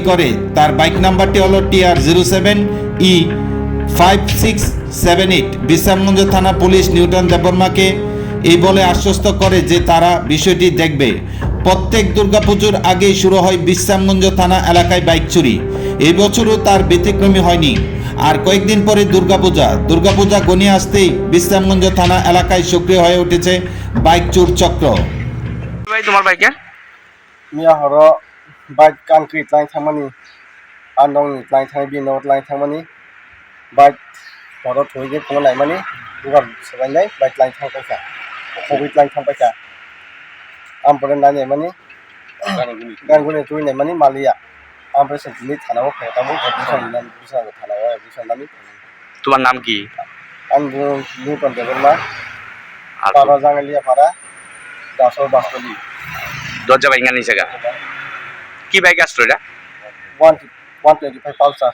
করে। তার বাইক নাম্বারটি হলো TR07E5678। বিশ্রামগঞ্জ থানা পুলিশ নিউটন দেববর্মাকে এই বলে আশ্বস্ত করে যে তারা বিষয়টি দেখবে। প্রত্যেক দুর্গাপুজোর আগেই শুরু হয় বিশ্রামগঞ্জ থানা এলাকায় বাইক চুরি। এই বছরও তার ব্যতিক্রমী হয়নি। আর কয়েকদিন পরে দুর্গাপূজা গনিয়ে আসতেই বিশ্রামগঞ্জ থানা এলাকায় সক্রিয় হয়ে উঠেছে বাইক চোর চক্র। ভাই তোমার বাইকের मिया हरो बाइक कांक्रिट लाइन थांमानि आंदं लाइन थांनाय बिनोद लाइन थांमानि बाइक हरो थुइगे खुंनो नायमानि दुगार सबायनाय बाइक लाइन थांबायखा कोविड लाइन थांबायखा आमफ्राय नायमानि गानगुनि थुइनायमानि मालिया आमफ्राय सेन्टिनि थानाव फेटामु बिसानाव थानाव बिसानानि তোমার নাম কি? आं निउटन देबरमा पारा जांगलिया पारा दासो बास्तलि দরজা ভাঙা নিছে গা কি বাইক আসলো এটা? 125 Pulsar